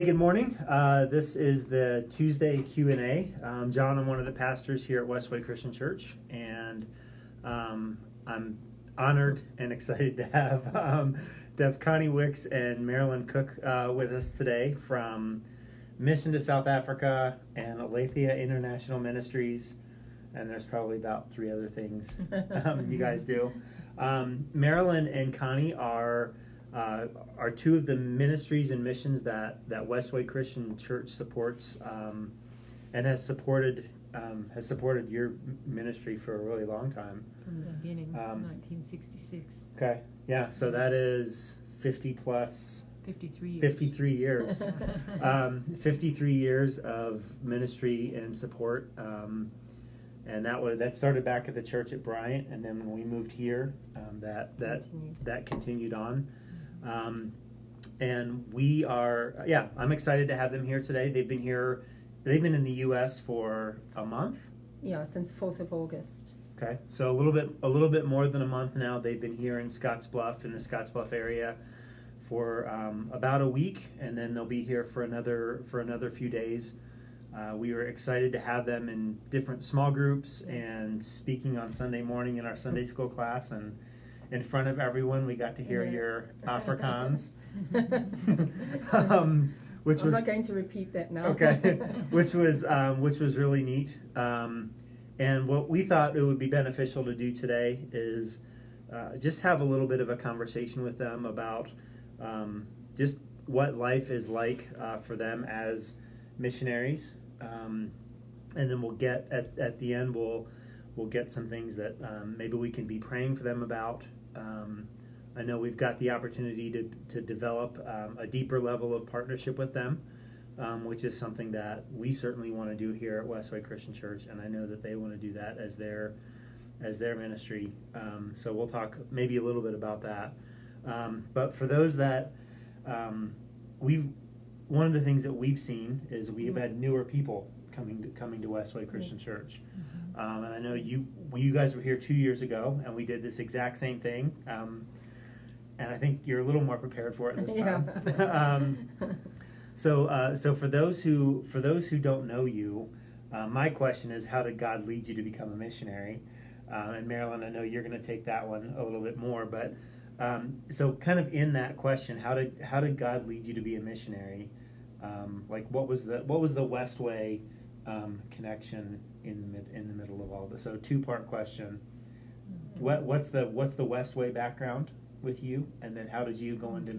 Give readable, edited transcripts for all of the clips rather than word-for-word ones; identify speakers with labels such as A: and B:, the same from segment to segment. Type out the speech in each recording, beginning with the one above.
A: Good morning. This is the Tuesday Q&A. John, I'm one of the pastors here at WestWay Christian Church, and I'm honored and excited to have Connie, Wicks, and Marilyn Cook with us today from Mission to South Africa and Aletheia International Ministries, and there's probably about three other things you guys do. Marilyn and Connie are two of the ministries and missions that WestWay Christian Church supports, and has supported your ministry for a really long time.
B: From the beginning, 1966.
A: Okay, yeah, so that is 50 plus.
B: 53 years.
A: 53 years. 53 years of ministry and support. And that started back at the church at Bryant, and then when we moved here, that continued on. And we are, I'm excited to have them here today. They've been in the U.S. for a month.
B: Yeah, since 4th of August.
A: Okay, so a little bit more than a month now. They've been here in the Scottsbluff area for about a week, and then they'll be here for another few days. We were excited to have them in different small groups and speaking on Sunday morning in our Sunday school class, and in front of everyone we got to hear your Afrikaans. Which
B: I'm not going to repeat that now.
A: Okay, which was really neat. And what we thought it would be beneficial to do today is just have a little bit of a conversation with them about just what life is like for them as missionaries, and then we'll get at the end we'll get some things that maybe we can be praying for them about. I know we've got the opportunity to develop a deeper level of partnership with them, which is something that we certainly want to do here at WestWay Christian Church, and I know that they want to do that as their ministry. So we'll talk maybe a little bit about that. But for those that one of the things that we've seen is we've had newer people coming to WestWay Christian Church. And I know you guys were here 2 years ago, and we did this exact same thing. And I think you're a little more prepared for it this time. So for those who don't know you, my question is, how did God lead you to become a missionary? And Marilyn, I know you're going to take that one a little bit more, but so kind of in that question, how did God lead you to be a missionary? Like what was the WestWay connection in the middle of all this? So 2-part question. What's the WestWay background with you, and then how did you go into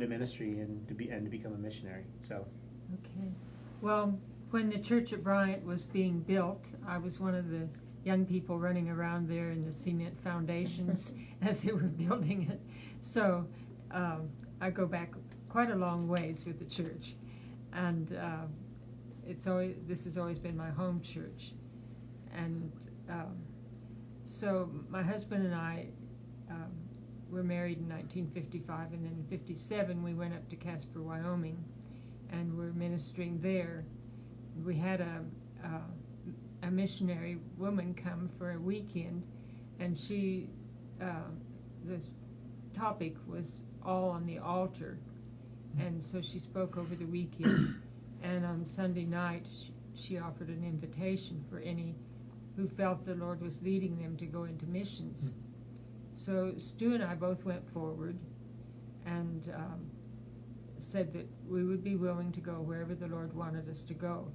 A: ministry and to become a missionary? So
C: okay, well, when the church at Bryant was being built, I was one of the young people running around there in the cement foundations as they were building it. So I go back quite a long ways with the church, and this has always been my home church. And so my husband and I were married in 1955, and then in 57 we went up to Casper, Wyoming, and we're ministering there. We had a missionary woman come for a weekend, and the topic was all on the altar, and so she spoke over the weekend. And on Sunday night she offered an invitation for any who felt the Lord was leading them to go into missions. So Stu and I both went forward and said that we would be willing to go wherever the Lord wanted us to go.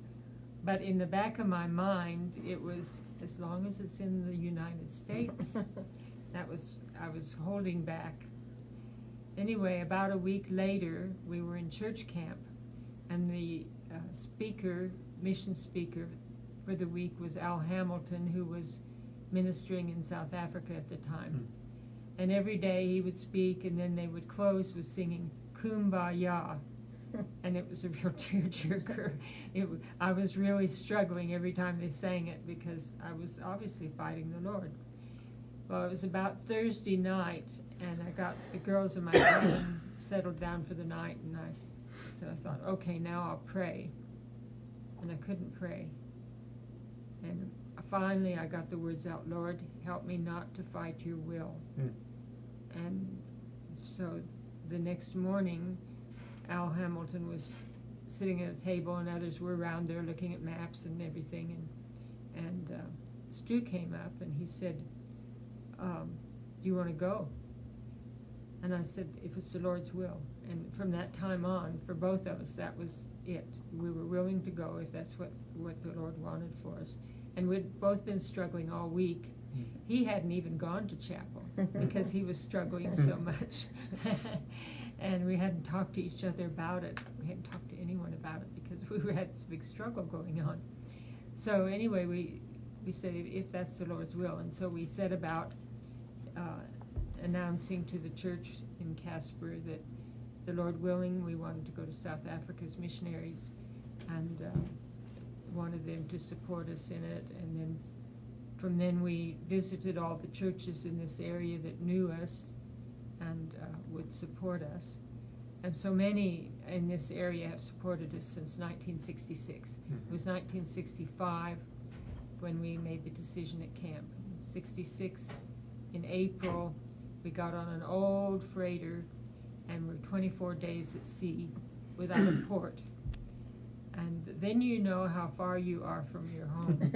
C: But in the back of my mind, it was, as long as it's in the United States, I was holding back. Anyway, about a week later, we were in church camp, and the mission speaker for the week was Al Hamilton, who was ministering in South Africa at the time. And every day he would speak, and then they would close with singing Kumbaya. And it was a real tearjerker. I was really struggling every time they sang it, because I was obviously fighting the Lord. Well, it was about Thursday night, and I got the girls in my cabin settled down for the night, and so I thought, okay, now I'll pray. And I couldn't pray. And finally I got the words out, Lord, help me not to fight your will. And so the next morning Al Hamilton was sitting at a table, and others were around there looking at maps and everything, and Stu came up and he said, do you want to go? And I said, if it's the Lord's will. And from that time on, for both of us, that was it. We were willing to go if that's what the Lord wanted for us. And we'd both been struggling all week. He hadn't even gone to chapel because he was struggling so much. And we hadn't talked to each other about it. We hadn't talked to anyone about it because we had this big struggle going on. So anyway, we said, if that's the Lord's will. And so we set about announcing to the church in Casper that the Lord willing, we wanted to go to South Africa as missionaries, and wanted them to support us in it. And then from then we visited all the churches in this area that knew us and would support us. And so many in this area have supported us since 1966. Mm-hmm. It was 1965 when we made the decision at camp. In 66, in April, we got on an old freighter and we're 24 days at sea without a port. And then you know how far you are from your home.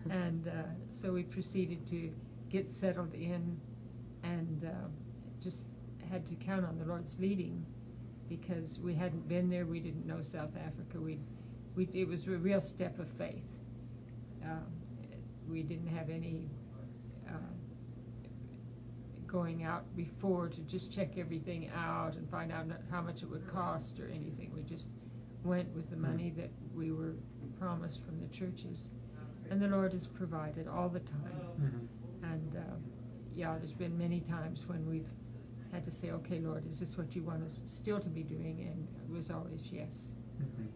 C: And so we proceeded to get settled in, and just had to count on the Lord's leading, because we hadn't been there, we didn't know South Africa. It was a real step of faith. We didn't have any going out before to just check everything out and find out how much it would cost or anything. We just went with the money that we were promised from the churches, and the Lord has provided all the time. Mm-hmm. And there's been many times when we've had to say, okay, Lord, is this what you want us still to be doing? And it was always yes. Mm-hmm.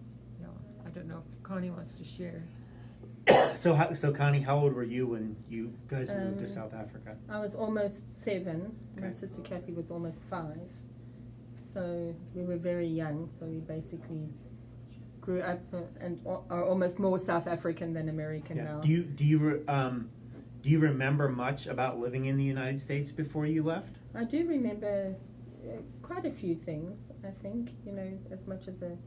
C: I don't know if Connie wants to share.
A: So Connie, how old were you when you guys moved to South Africa?
B: I was almost 7.
A: Okay.
B: My sister Kathy was almost 5. So we were very young. So we basically grew up and are almost more South African than American now.
A: Do you remember much about living in the United States before you left?
B: I do remember quite a few things. I think, as much as a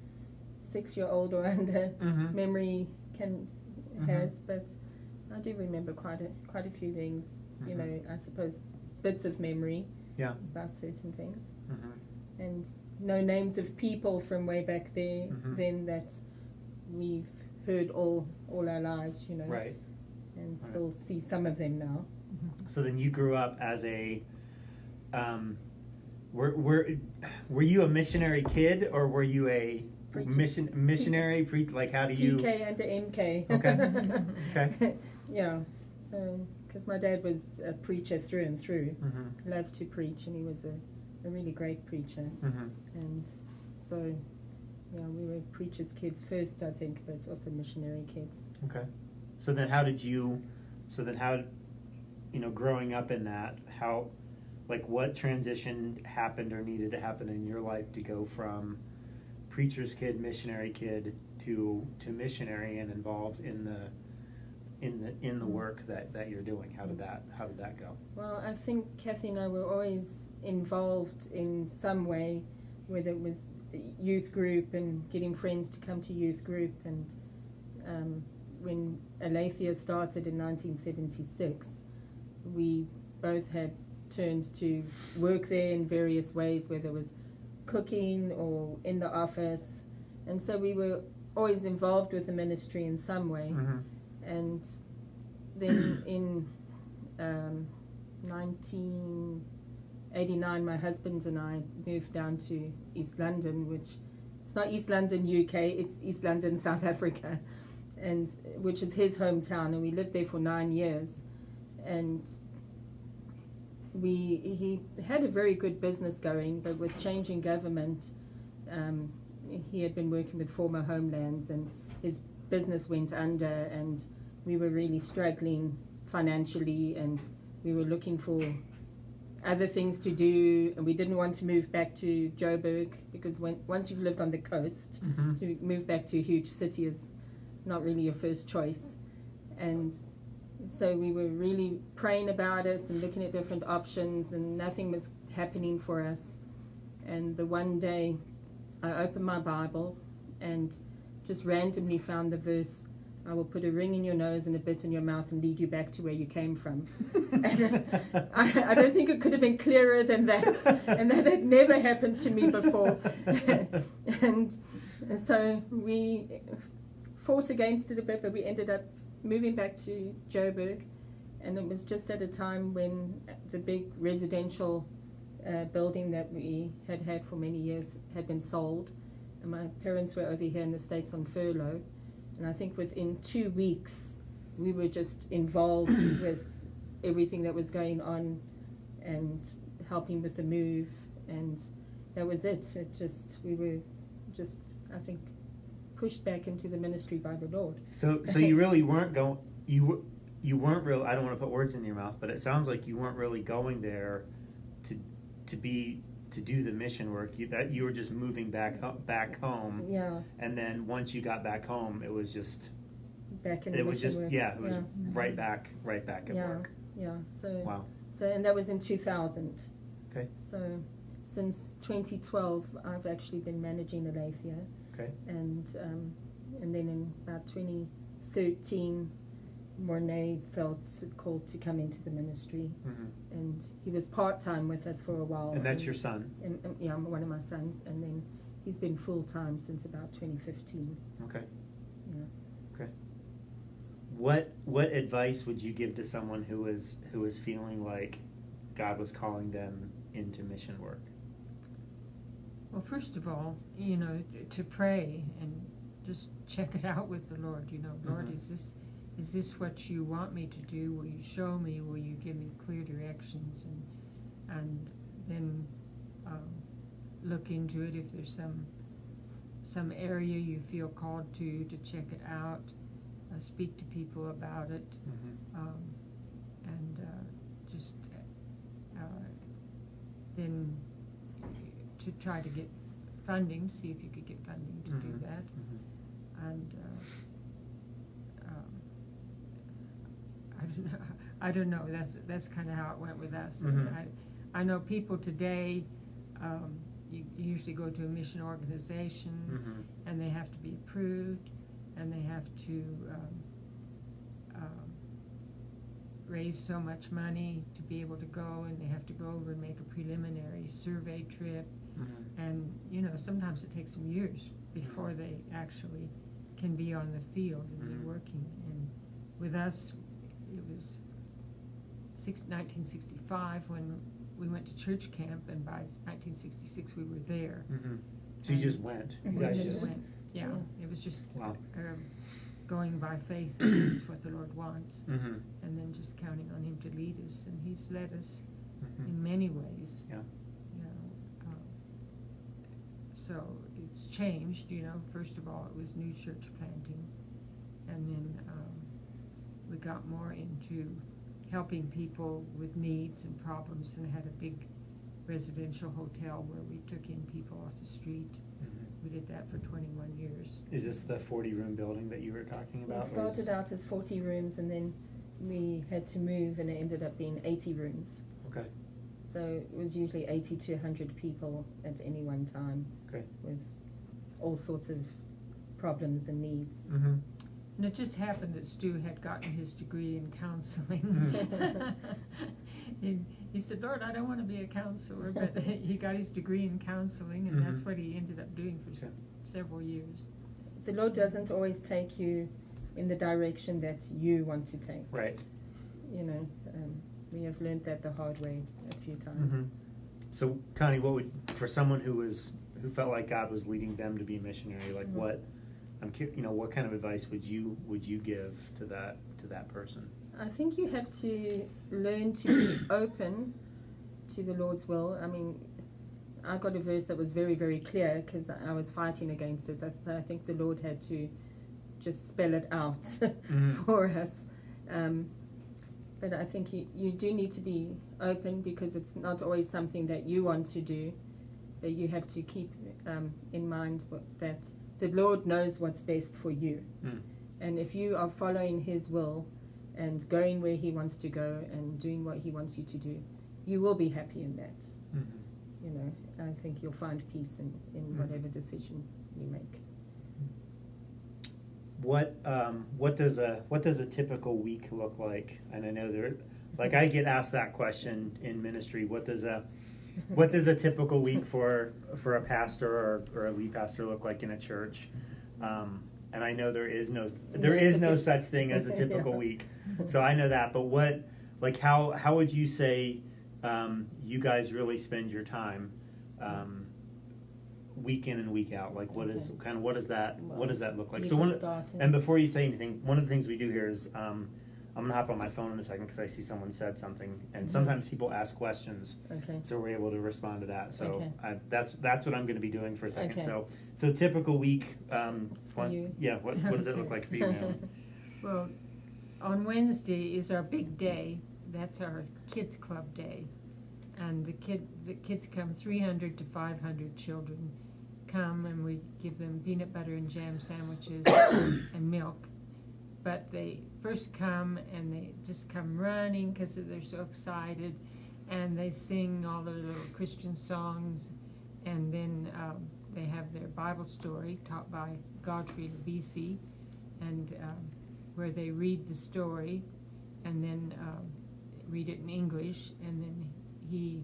B: 6-year-old or under mm-hmm. memory can. Has, but I do remember quite a few things, mm-hmm. I suppose bits of memory about certain things, mm-hmm. and no names of people from way back there mm-hmm. then that we've heard all our lives,
A: right,
B: and still see some of them now.
A: Mm-hmm. So then you grew up as a were you a missionary kid, or were you a missionary like how do you
B: PK and a MK?
A: Okay.
B: Yeah, so because my dad was a preacher through and through, mm-hmm. loved to preach, and he was a really great preacher, mm-hmm. and so we were preachers' kids first, I think, but also missionary kids.
A: Okay. So then how growing up in that, what transition happened or needed to happen in your life to go from preacher's kid, missionary kid to missionary and involved in the work that you're doing? How did that go?
B: Well, I think Kathy and I were always involved in some way, whether it was youth group and getting friends to come to youth group, and when Aletheia started in 1976, we both had turns to work there in various ways, whether it was cooking or in the office, and so we were always involved with the ministry in some way. Mm-hmm. And then in 1989, my husband and I moved down to East London, which it's not East London, UK, it's East London, South Africa, and which is his hometown, and we lived there for 9 years. And he had a very good business going, but with changing government, he had been working with former homelands, and his business went under, and we were really struggling financially, and we were looking for other things to do, and we didn't want to move back to Joburg, because once you've lived on the coast, mm-hmm. to move back to a huge city is not really your first choice. And so we were really praying about it and looking at different options, and nothing was happening for us. And the one day I opened my Bible and just randomly found the verse, I will put a ring in your nose and a bit in your mouth and lead you back to where you came from. And I don't think it could have been clearer than that. And that had never happened to me before. And so we fought against it a bit, but we ended up moving back to Joburg. And it was just at a time when the big residential building that we had had for many years had been sold. And my parents were over here in the States on furlough. And I think within 2 weeks, we were just involved with everything that was going on and helping with the move. And that was it. We were just, I think, pushed back into the ministry by the Lord.
A: So you really weren't going, you weren't really, I don't want to put words in your mouth, but it sounds like you weren't really going there to do the mission work. You were just moving back home.
B: Yeah.
A: And then once you got back home, it was just
B: back in
A: it
B: the
A: was
B: mission
A: just
B: work.
A: yeah, it was right back at work.
B: Yeah. So
A: Wow.
B: and that was in 2000.
A: Okay.
B: So since 2012, I've actually been managing Aletheia.
A: Okay.
B: And then in about 2013, Mornay felt called to come into the ministry, and he was part-time with us for a while.
A: And that's your son?
B: Yeah, one of my sons, and then he's been full-time since about 2015.
A: Okay.
B: Yeah.
A: Okay. What advice would you give to someone who is feeling like God was calling them into mission work?
C: Well, first of all, to pray and just check it out with the Lord. Lord, is this what you want me to do? Will you show me? Will you give me clear directions? And then look into it. If there's some area you feel called to check it out, speak to people about it, and just then to try to get funding, see if you could get funding to do that. And I don't know. That's kind of how it went with us. I know people today. You usually go to a mission organization, and they have to be approved, and they have to raise so much money to be able to go, and they have to go over and make a preliminary survey trip, and sometimes it takes them years before they actually can be on the field and be working. And with us, it was 1965 when we went to church camp, and by 1966 we were there.
A: So you just went.
C: We just went. Yeah, it was just going by faith. That this is what the Lord wants, and then just counting on Him to lead us. And He's led us in many ways.
A: Yeah.
C: So it's changed. First of all, it was new church planting, and then we got more into helping people with needs and problems, and had a big residential hotel where we took in people off the street. We did that for 21 years.
A: Is this the 40-room building that you were talking about?
B: It started out as 40 rooms, and then we had to move, and it ended up being 80 rooms.
A: Okay.
B: So it was usually 80 to 100 people at any one time.
A: Okay.
B: With all sorts of problems and needs.
C: And it just happened that Stu had gotten his degree in counseling. He said, Lord, I don't want to be a counselor, but he got his degree in counseling, and that's what he ended up doing for several years.
B: The Lord doesn't always take you in the direction that you want to take.
A: Right.
B: We have learned that the hard way a few times.
A: So, Connie, for someone who felt like God was leading them to be a missionary, like what kind of advice would you give to that person?
B: I think you have to learn to be open to the Lord's will. I mean, I got a verse that was very, very clear because I was fighting against it. So I think the Lord had to just spell it out for us. But I think you do need to be open, because it's not always something that you want to do, but you have to keep in mind that the Lord knows what's best for you. And if you are following His will and going where He wants to go and doing what He wants you to do, you will be happy in that. you know, I think you'll find peace in whatever decision you make.
A: What does a typical week look like? And I know like I get asked that question in ministry. What does a typical week for a pastor or a lead pastor look like in a church? And I know there is no such thing as a typical week. So I know that. But how would you say you guys really spend your time week in and week out? Like what does that look like? So and before you say anything, one of the things we do here is I'm gonna hop on my phone in a second because I see someone said something, and sometimes people ask questions, so we're able to respond to that. So that's what I'm going to be doing for a second. So typical week. What does it look like for you, Marilyn?
C: Well, on Wednesday is our big day. That's our kids club day, and the kids come. 300 to 500 children come, and we give them peanut butter and jam sandwiches and milk. But they first come and they just come running because they're so excited, and they sing all their little Christian songs, and then they have their Bible story taught by Godfrey BC, and where they read the story and then read it in English, and then he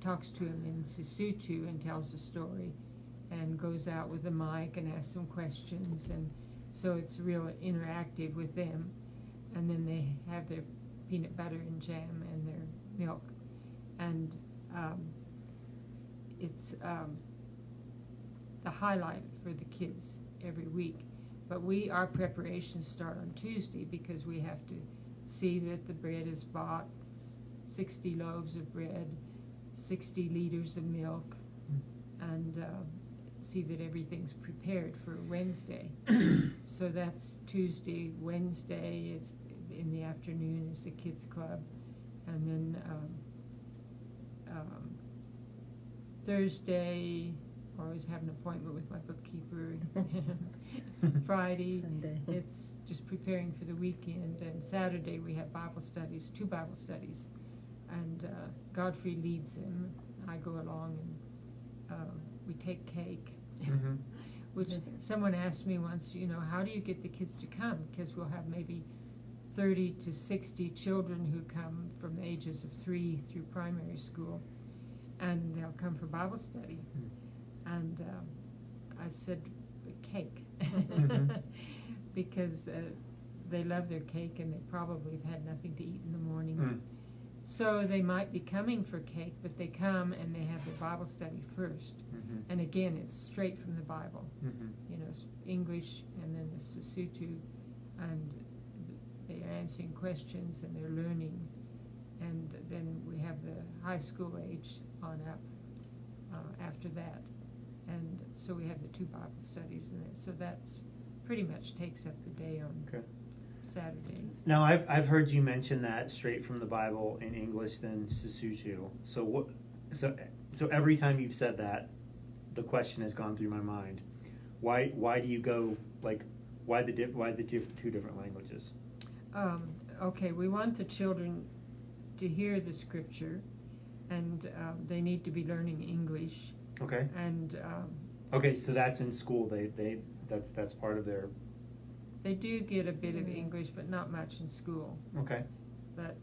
C: talks to him in Sesotho and tells the story and goes out with a mic and asks some questions, and so it's real interactive with them. And then they have their peanut butter and jam and their milk, and it's the highlight for the kids every week. But our preparations start on Tuesday because we have to see that the bread is bought, 60 loaves of bread, 60 liters of milk, and see that everything's prepared for Wednesday. So that's Tuesday. Wednesday is in the afternoon is the kids club, and then Thursday I always have an appointment with my bookkeeper. Friday
B: Sunday.
C: It's just preparing for the weekend, and Saturday we have Bible studies, 2 Bible studies, and Godfrey leads them. I go along, and we take cake. Which someone asked me once, how do you get the kids to come? Because we'll have maybe 30 to 60 children who come from the ages of 3 through primary school, and they'll come for Bible study. And I said, cake, because they love their cake, and they probably have had nothing to eat in the morning. So they might be coming for cake, but they come and they have their Bible study first. And again, it's straight from the Bible. English, and then the Sesotho, and they are answering questions and they're learning. And then we have the high school age on up after that. And so we have the 2 Bible studies in it. So that's pretty much takes up the day on Saturday.
A: Now, I've heard you mention that straight from the Bible in English, then Sesotho. So every time you've said that, the question has gone through my mind: Why do you go why the 2 different languages?
C: Okay, we want the children to hear the scripture, and they need to be learning English.
A: Okay.
C: And
A: okay, so that's in school. That's part of their.
C: They do get a bit of English, but not much in school.
A: Okay.
C: But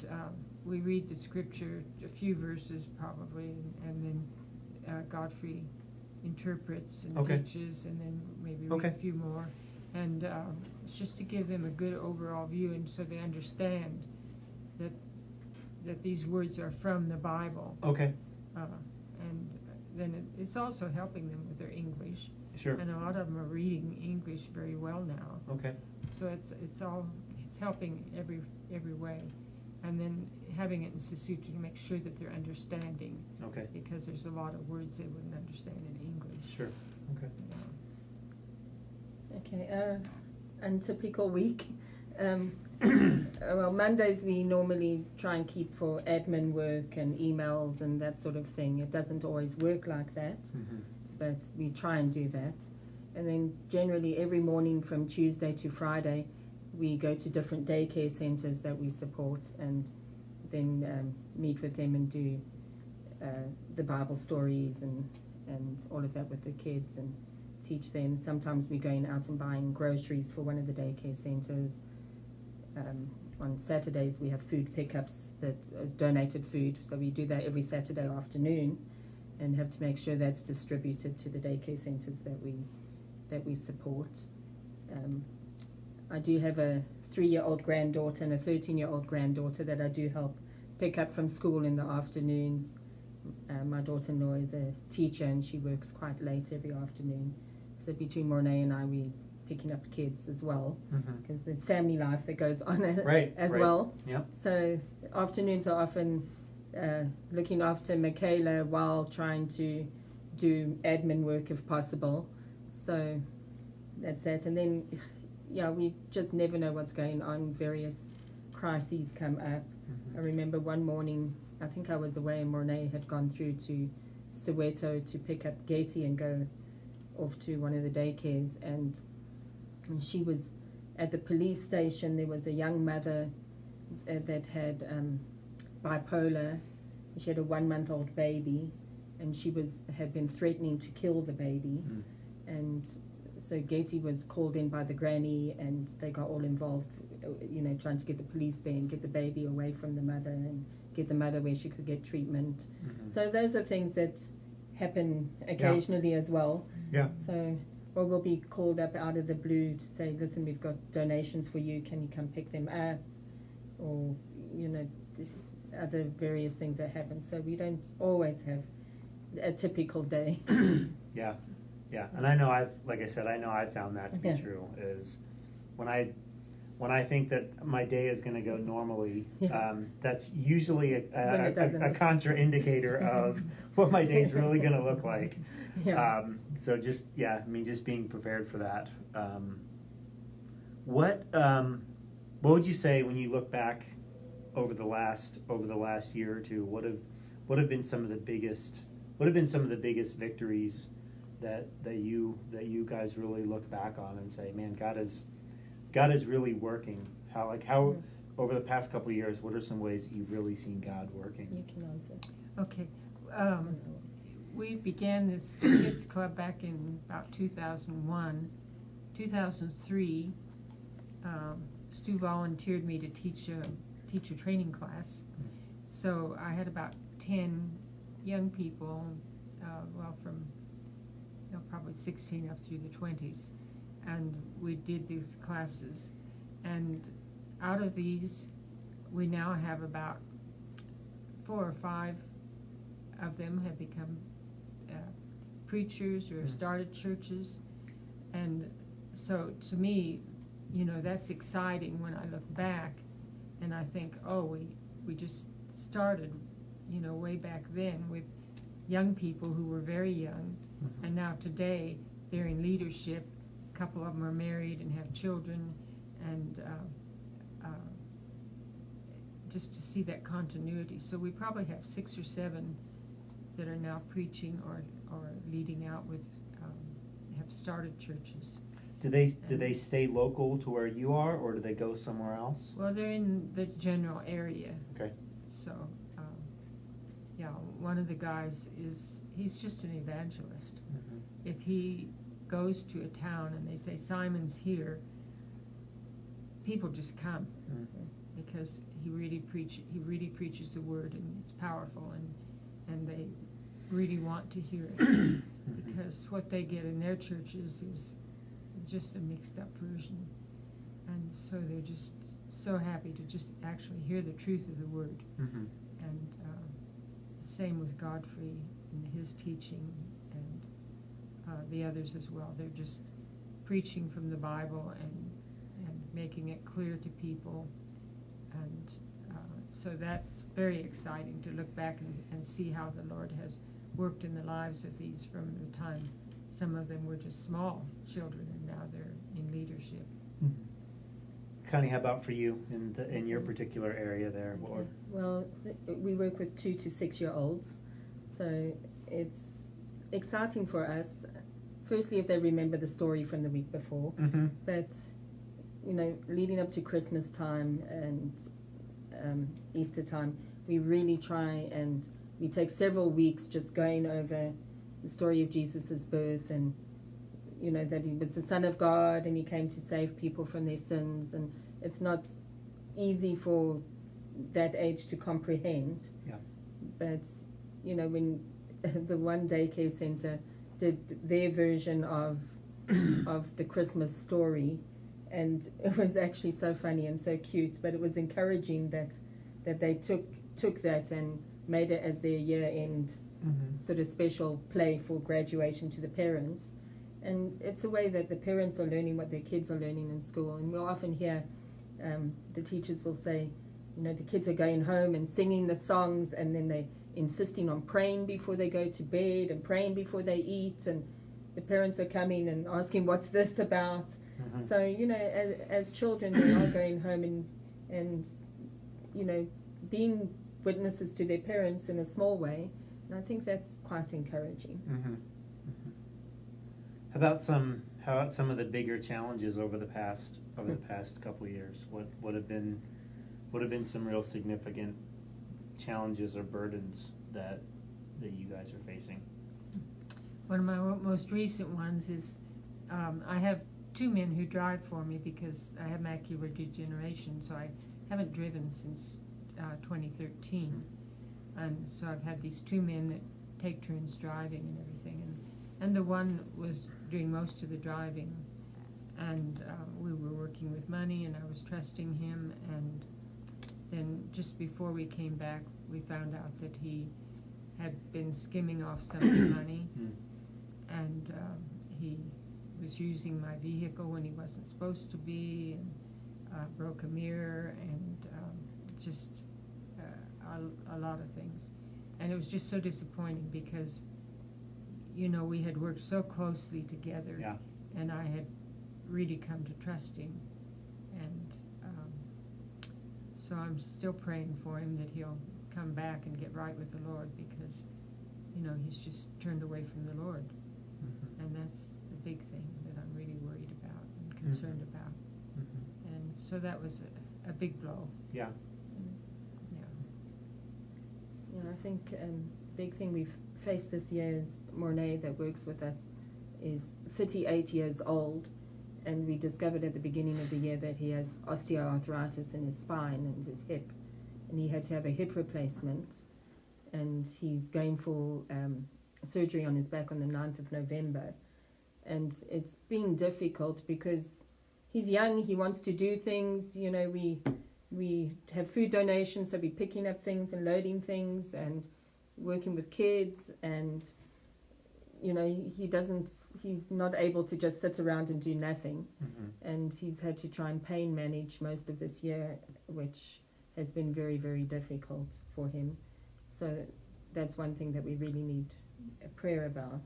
C: we read the scripture, a few verses probably, and then Godfrey interprets and teaches, and then maybe read a few more. And it's just to give them a good overall view, and so they understand that these words are from the Bible. Okay. And then it's also helping them with their English.
A: Sure.
C: And a lot of them are reading English very well now.
A: Okay.
C: So it's helping every way, and then having it in Sesotho to make sure that they're understanding. Okay. Because there's a lot of words they wouldn't understand in English.
A: Sure. Okay.
B: Okay. And typical week. Well, Mondays we normally try and keep for admin work and emails and that sort of thing. It doesn't always work like that, but we try and do that. And then generally every morning from Tuesday to Friday, we go to different daycare centers that we support, and then meet with them and do the Bible stories and all of that with the kids and teach them. Sometimes we're going out and buying groceries for one of the daycare centres. On Saturdays we have food pickups that is donated food, so we do that every Saturday afternoon and have to make sure that's distributed to the daycare centres that we support. I do have a 3-year-old granddaughter and a 13-year-old granddaughter that I do help pick up from school in the afternoons. My daughter-in-law is a teacher and she works quite late every afternoon. So between Mornay and I, we picking up kids as well, because there's family life that goes on as well.
A: Yep.
B: So afternoons are often looking after Michaela while trying to do admin work if possible. So that's that. And then, we just never know what's going on. Various crises come up. I remember one morning, I think I was away and Mornay had gone through to Soweto to pick up Gaty and go off to one of the daycares, and she was at the police station. There was a young mother that had bipolar. She had a 1-month-old baby, and she had been threatening to kill the baby. And so Gaty was called in by the granny, and they got all involved, trying to get the police there and get the baby away from the mother and get the mother where she could get treatment. So those are things that happen occasionally as well.
A: Yeah.
B: So, or we'll be called up out of the blue to say, listen, we've got donations for you, can you come pick them up? Or, this is other various things that happen. So we don't always have a typical day.
A: Yeah. And I know I've found that to be true, is when I think that my day is going to go normally, that's usually a contraindicator of what my day's really going to look like. So just being prepared for that. What would you say when you look back over the last year or two? What have been some of the biggest victories that you guys really look back on and say, man, God is really working? How over the past couple of years, what are some ways that you've really seen God working?
B: You can answer.
C: Okay. We began this kids club back in about 2001. 2003, Stu volunteered me to teach a teacher training class. So I had about 10 young people, from probably 16 up through the 20s. And we did these classes, and out of these we now have about 4 or 5 of them have become preachers or started churches. And so to me, that's exciting when I look back and I think, we just started way back then with young people who were very young, and now today they're in leadership. A couple of them are married and have children, and just to see that continuity. So we probably have 6 or 7 that are now preaching or leading out with, have started churches.
A: Do they stay local to where you are, or do they go somewhere else?
C: Well, they're in the general area.
A: Okay.
C: So, one of the guys he's just an evangelist. If he goes to a town and they say Simon's here, people just come because he really preaches the word, and it's powerful, and they really want to hear it because what they get in their churches is just a mixed up version, and so they're just so happy to just actually hear the truth of the word. And same with Godfrey and his teaching, and the others as well. They're just preaching from the Bible and making it clear to people, and so that's very exciting to look back and see how the Lord has worked in the lives of these from the time some of them were just small children and now they're in leadership.
A: Connie, how about for you in your particular area there?
B: Okay. Well, we work with 2 to 6 year olds, so it's exciting for us. Firstly, if they remember the story from the week before, but leading up to Christmas time and Easter time, we really try and we take several weeks just going over the story of Jesus' birth, and that he was the Son of God and he came to save people from their sins, and it's not easy for that age to comprehend.
A: Yeah.
B: But when the one daycare center did their version of the Christmas story, and it was actually so funny and so cute, but it was encouraging that they took that and made it as their year-end sort of special play for graduation to the parents. And it's a way that the parents are learning what their kids are learning in school. And we'll often hear the teachers will say, the kids are going home and singing the songs, and then they insisting on praying before they go to bed and praying before they eat, and the parents are coming and asking, what's this about? So as children, they are going home and being witnesses to their parents in a small way, and I think that's quite encouraging.
A: How about some of the bigger challenges over the past couple of years? What have been some real significant challenges or burdens that you guys are facing?
C: One of my most recent ones is I have 2 men who drive for me because I have macular degeneration, so I haven't driven since 2013. And so I've had these 2 men that take turns driving and everything. And the one was doing most of the driving. And we were working with money, and I was trusting him. And then just before we came back, we found out that he had been skimming off some of the money. And he was using my vehicle when he wasn't supposed to be, and broke a mirror, and just a lot of things. And it was just so disappointing because, we had worked so closely together,
A: Yeah.
C: and I had really come to trust him. And so I'm still praying for him that he'll come back and get right with the Lord, because, he's just turned away from the Lord. And that's the big thing that I'm really worried about and concerned about. And so that was a big blow.
A: Yeah.
B: I think big thing we've faced this year is Mornay, that works with us, is 38 years old, and we discovered at the beginning of the year that he has osteoarthritis in his spine and his hip, and he had to have a hip replacement, and he's going for surgery on his back on the 9th of November. And it's been difficult because he's young, he wants to do things, we have food donations, so we're picking up things and loading things and working with kids, and he's not able to just sit around and do nothing. And he's had to try and pain manage most of this year, which has been very, very difficult for him. So that's one thing that we really need a prayer about.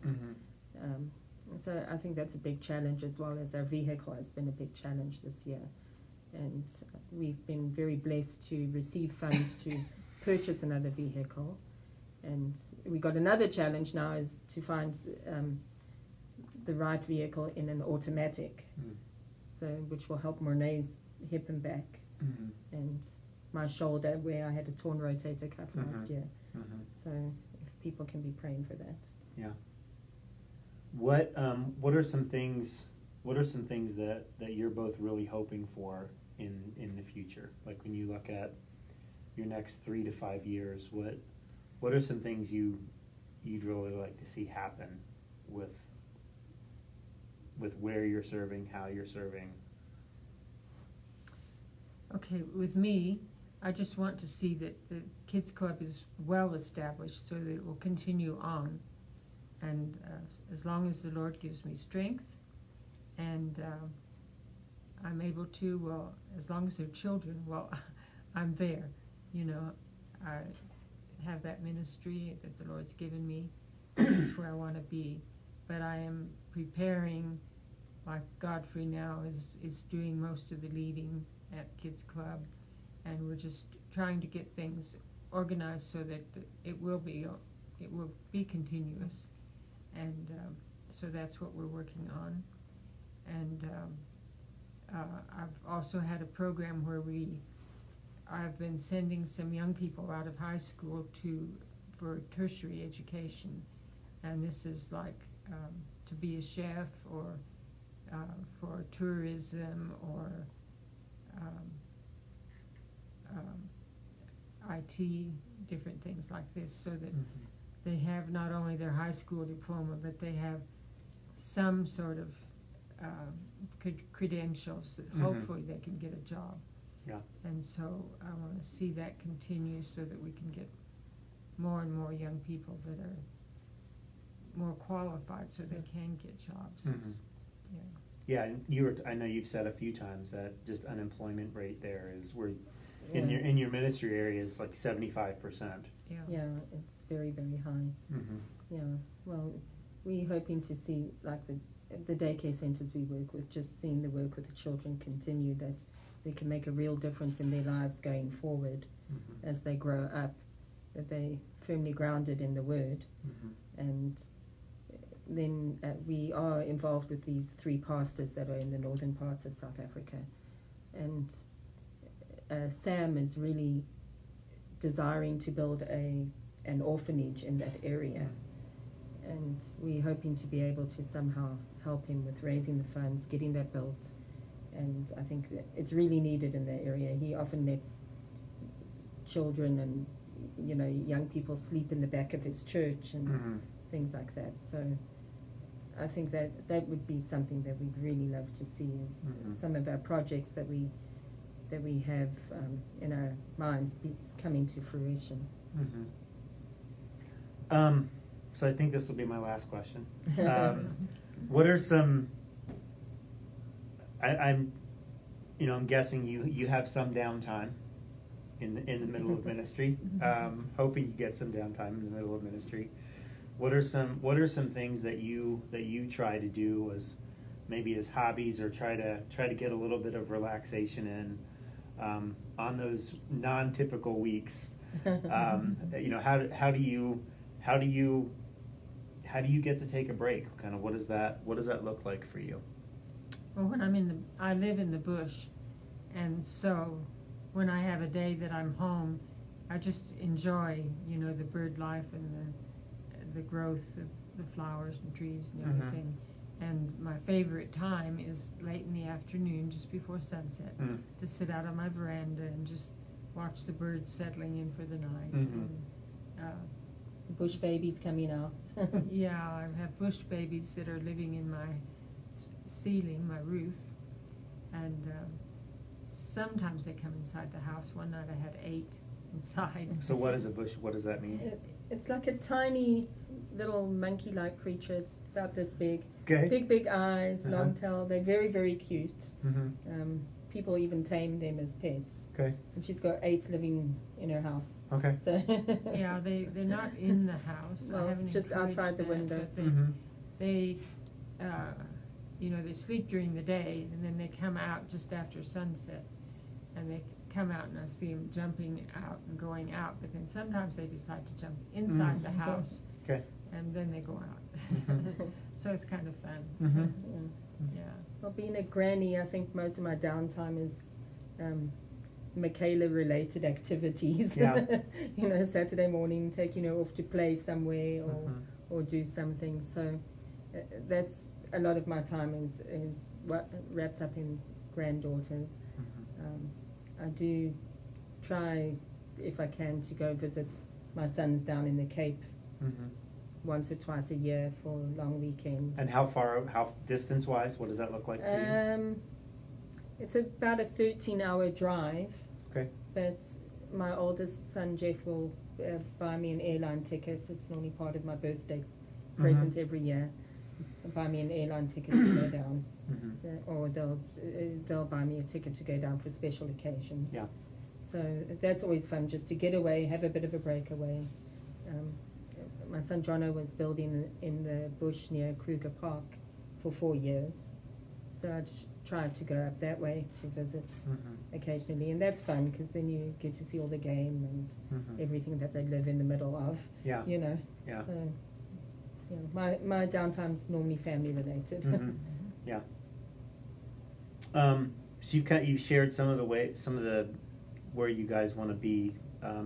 B: So I think that's a big challenge, as well as our vehicle has been a big challenge this year. And we've been very blessed to receive funds to purchase another vehicle. And we got another challenge now, is to find the right vehicle in an automatic, so which will help Mornay's hip and back, and my shoulder, where I had a torn rotator cuff last year. So if people can be praying for that.
A: Yeah. What are some things that you're both really hoping for in the future? Like when you look at your next 3 to 5 years, what are some things you'd really like to see happen with where you're serving, how you're serving?
C: Okay, with me, I just want to see that the Kids Club is well established so that it will continue on. And as long as the Lord gives me strength, and I'm able to, well, as long as they're children, well, I'm there. I have that ministry that the Lord's given me. That's where I want to be. But I am preparing, like Godfrey now is doing most of the leading at Kids Club, and we're just trying to get things organized so that it will be continuous. And so that's what we're working on. And I've also had a program where I've been sending some young people out of high school for tertiary education, and this is like to be a chef or for tourism or IT, different things like this, so that they have not only their high school diploma, but they have some sort of credentials that hopefully they can get a job.
A: Yeah.
C: And so I want to see that continue so that we can get more and more young people that are more qualified so they can get jobs. Yeah.
A: Yeah, and I know you've said a few times that just unemployment rate there is where in your ministry area is like 75%.
C: Yeah.
B: Yeah, it's very, very high. Yeah, well, we're hoping to see, like the daycare centres we work with, just seeing the work with the children continue, that they can make a real difference in their lives going forward as they grow up, that they firmly grounded in the Word. And then we are involved with these 3 pastors that are in the northern parts of South Africa. And Sam is really desiring to build an orphanage in that area. And we're hoping to be able to somehow help him with raising the funds, getting that built. And I think that it's really needed in that area. He often lets children and, you know, young people sleep in the back of his church and things like that. So I think that would be something that we'd really love to see, is some of our projects that we have in our minds coming to fruition.
A: So I think this will be my last question. What are some? I'm guessing you have some downtime in the middle of ministry. Hoping you get some downtime in the middle of ministry. What are some things that you try to do as maybe as hobbies, or try to get a little bit of relaxation in on those non-typical weeks? How do you get to take a break? Kind of what does that look like for you?
C: Well, when I live in the bush, and so when I have a day that I'm home, I just enjoy, the bird life and the growth of the flowers and trees and everything. And my favorite time is late in the afternoon, just before sunset, to sit out on my veranda and just watch the birds settling in for the night. And,
B: bush babies coming out.
C: yeah, I have bush babies that are living in my ceiling, my roof, and sometimes they come inside the house. One night I had 8 inside.
A: So what is a bush? What does that mean?
B: It's like a tiny little monkey-like creature. It's about this big.
A: Okay.
B: Big eyes, long tail. They're very, very cute. People even tame them as pets.
A: Okay.
B: And she's got 8 living in her house.
A: Okay.
B: So
C: yeah, they're not in the house.
B: Well,
C: I haven't
B: just
C: encouraged
B: outside the
C: that,
B: window.
C: But they they sleep during the day, and then they come out just after sunset, and they come out, and I see them jumping out and going out. But then sometimes they decide to jump inside the house.
A: Okay.
C: And then they go out. So it's kind of fun. Yeah.
B: Well, being a granny, I think most of my downtime is Michaela-related activities.
A: Yeah.
B: Saturday morning, taking her off to play somewhere or do something. So that's a lot of my time is wrapped up in granddaughters. I do try, if I can, to go visit my sons down in the Cape once or twice a year for a long weekend.
A: And how distance-wise, what does that look like for you?
B: It's about a 13-hour drive.
A: Okay.
B: But my oldest son, Jeff, will buy me an airline ticket. It's normally part of my birthday present every year. Buy me an airline ticket to go down. Or they'll buy me a ticket to go down for special occasions.
A: Yeah.
B: So that's always fun, just to get away, have a bit of a breakaway. My son Jono was building in the bush near Kruger Park for 4 years. So I tried to go up that way to visit occasionally, and that's fun because then you get to see all the game and everything that they live in the middle of.
A: Yeah. Yeah.
B: So my downtime's normally family related.
A: Yeah. So you've shared some of the where you guys want to be.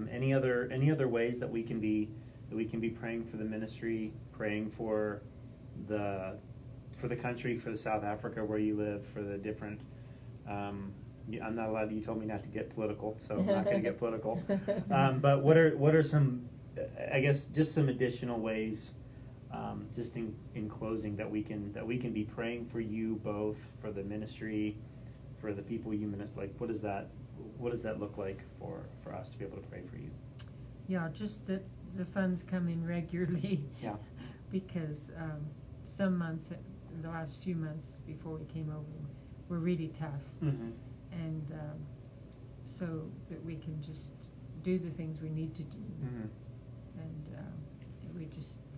A: Any other ways that we can be that we can be praying for the ministry, praying for the country, for the South Africa where you live, for the different. I'm not allowed. You told me not to get political, so I'm not going to get political. But what are some, I guess, just some additional ways, just in closing, that we can be praying for you both, for the ministry, for the people you minister. Like, what does that look like for us to be able to pray for you?
C: Yeah, just that the funds come in regularly.
A: Yeah.
C: Because some months, the last few months before we came over, were really tough.
A: Mm-hmm.
C: And so that we can just do the things we need to do.
A: Mm-hmm.
C: And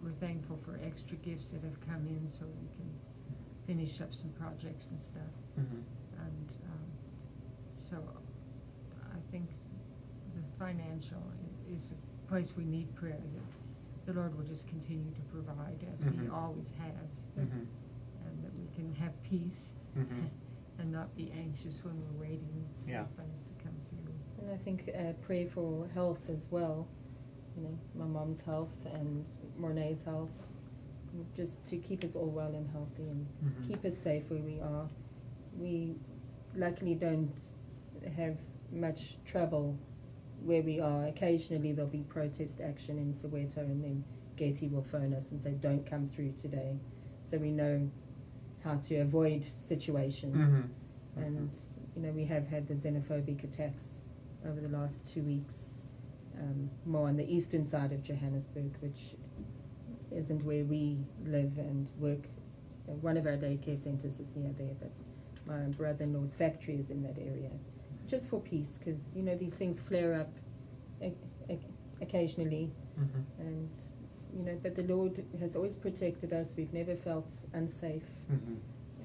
C: we're thankful for extra gifts that have come in so we can finish up some projects and stuff.
A: Mm-hmm.
C: And so I think the financial is a place we need prayer, that the Lord will just continue to provide as
A: Mm-hmm.
C: He always has,
A: Mm-hmm.
C: and that we can have peace
A: Mm-hmm.
C: and not be anxious when we're waiting
A: Yeah.
C: for funds to come through.
B: And I think pray for health as well. You know, my mom's health and Mornay's health, just to keep us all well and healthy and
A: Mm-hmm.
B: keep us safe where we are. We luckily don't have much trouble where we are. Occasionally there'll be protest action in Soweto, and then Getty will phone us and say, don't come through today. So we know how to avoid situations.
A: Mm-hmm.
B: And, you know, we have had the xenophobic attacks over the last 2 weeks, more on the eastern side of Johannesburg, which isn't where we live and work. One of our daycare centres is near there, but my brother-in-law's factory is in that area. Just for peace, because, you know, these things flare up occasionally.
A: Mm-hmm.
B: And, you know, but the Lord has always protected us. We've never felt unsafe.
A: Mm-hmm.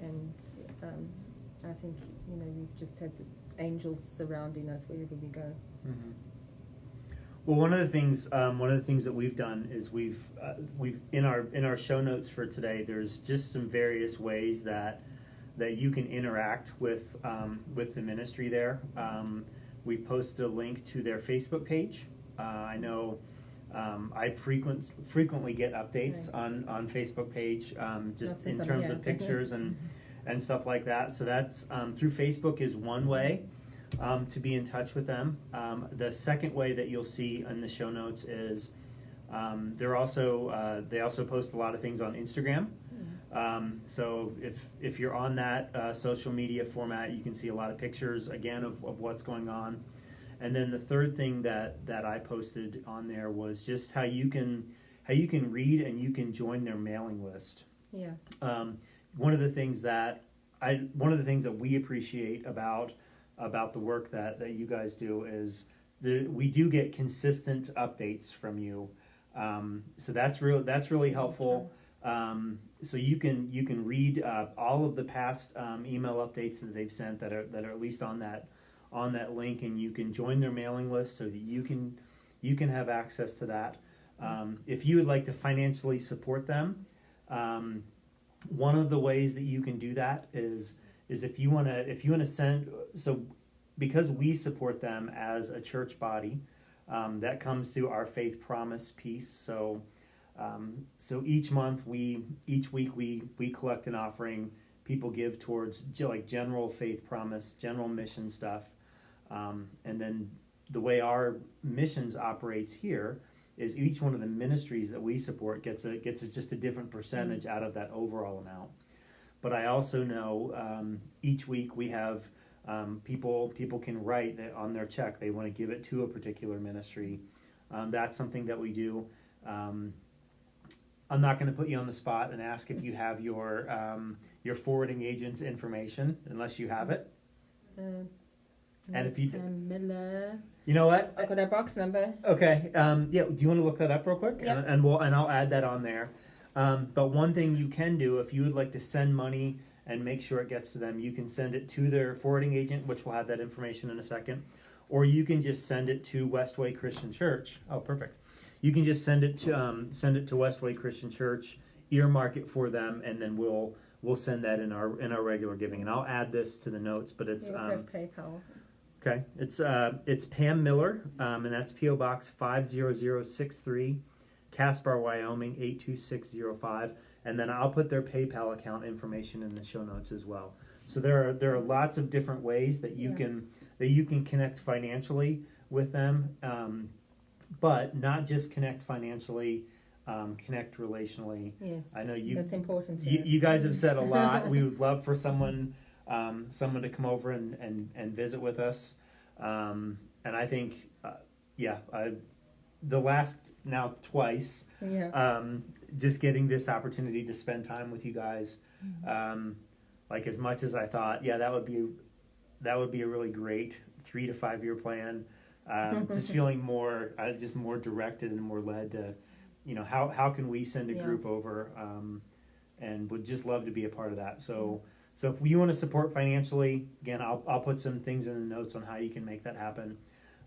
B: And I think, you know, we've just had the angels surrounding us wherever we go.
A: Mm-hmm. Well, one of the things that we've done is we've in our show notes for today, there's just some various ways that you can interact with the ministry there. We've posted a link to their Facebook page. I know I frequently get updates
B: Right.
A: on Facebook page, just in
B: Lots
A: terms
B: of
A: of pictures and stuff like that. So that's through Facebook is one way to be in touch with them. The second way that you'll see in the show notes is they also post a lot of things on Instagram. So if you're on that social media format, you can see a lot of pictures again of what's going on. And then the third thing that I posted on there was just how you can read and you can join their mailing list.
B: Yeah.
A: One of the things that we appreciate about the work that you guys do is we do get consistent updates from you. So that's really helpful. So you can read all of the past email updates that they've sent that are at least on that link, and you can join their mailing list so that you can have access to that. If you would like to financially support them, one of the ways that you can do that is if you want to send, so because we support them as a church body, that comes through our faith promise piece. So each week we collect an offering. People give towards like general faith promise, general mission stuff, and then the way our missions operates here is each one of the ministries that we support gets just a different percentage out of that overall amount. But I also know each week we have people can write that on their check they want to give it to a particular ministry. That's something that we do. I'm not going to put you on the spot and ask if you have your forwarding agent's information unless you have it. And if you
B: Pam Miller.
A: You know what?
B: I got our box number.
A: Okay. Yeah. Do you want to look that up real quick?
B: Yep.
A: And I'll add that on there. But one thing you can do if you would like to send money and make sure it gets to them, you can send it to their forwarding agent, which will have that information in a second, or you can just send it to WestWay Christian Church. Oh, perfect. You can just send it to WestWay Christian Church, earmark it for them, and then we'll send that in our regular giving. And I'll add this to the notes, but it's
B: We also have PayPal.
A: okay. It's Pam Miller, and that's PO Box 50063, Casper, Wyoming 82605, and then I'll put their PayPal account information in the show notes as well. So there are lots of different ways that you can connect financially with them, but not just connect financially, connect relationally.
B: Yes,
A: I know
B: that's important to us.
A: You guys have said a lot. We would love for someone to come over and visit with us, and I think the last now twice, just getting this opportunity to spend time with you guys, like as much as I thought, that would be a really great 3 to 5 year plan. Just feeling more directed and more led to, how can we send a group over, and would just love to be a part of that. So if you want to support financially, again, I'll put some things in the notes on how you can make that happen.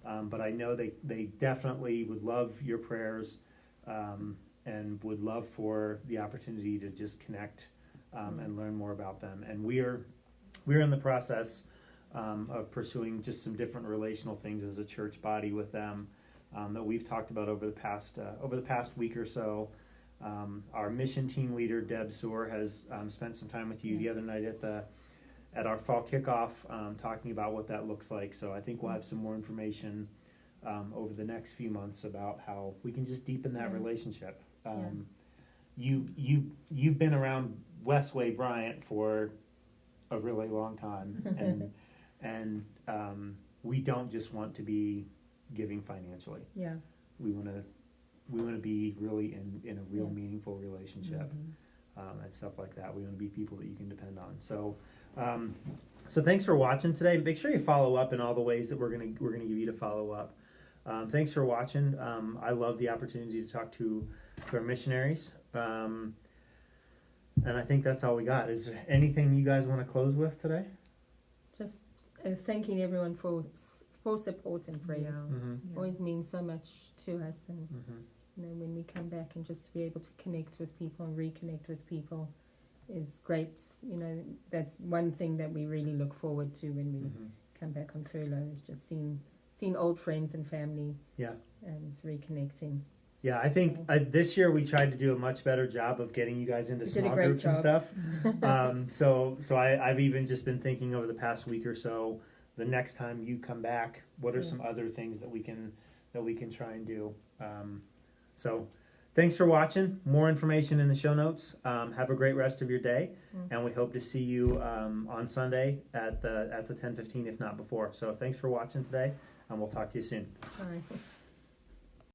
A: But I know they definitely would love your prayers, and would love for the opportunity to just connect, and learn more about them. And we're in the process of pursuing just some different relational things as a church body with them, that we've talked about over the past week or so. Our mission team leader Deb Soar has spent some time with you the other night at our fall kickoff, talking about what that looks like. So I think we'll have some more information over the next few months about how we can just deepen that relationship. You've been around WestWay Bryant for a really long time, and we don't just want to be giving financially. We want to be really in a real meaningful relationship, and stuff like that. We want to be people that you can depend on. So thanks for watching today. Make sure you follow up in all the ways that we're gonna give you to follow up. Thanks for watching. I love the opportunity to talk to our missionaries. And I think that's all we got. Is there anything you guys want to close with today?
B: Just thanking everyone for support and prayers. Always means so much to us, and when we come back, and just to be able to connect with people and reconnect with people is great. That's one thing that we really look forward to when we come back on furlough, is just seeing old friends and family, and reconnecting.
A: Yeah, I think this year we tried to do a much better job of getting you guys into small groups and stuff. So I've even just been thinking over the past week or so, the next time you come back, what are some other things that we can try and do. So thanks for watching. More information in the show notes. Have a great rest of your day, and we hope to see you on Sunday at the 10:15, if not before. So thanks for watching today, and we'll talk to you soon.
B: Bye.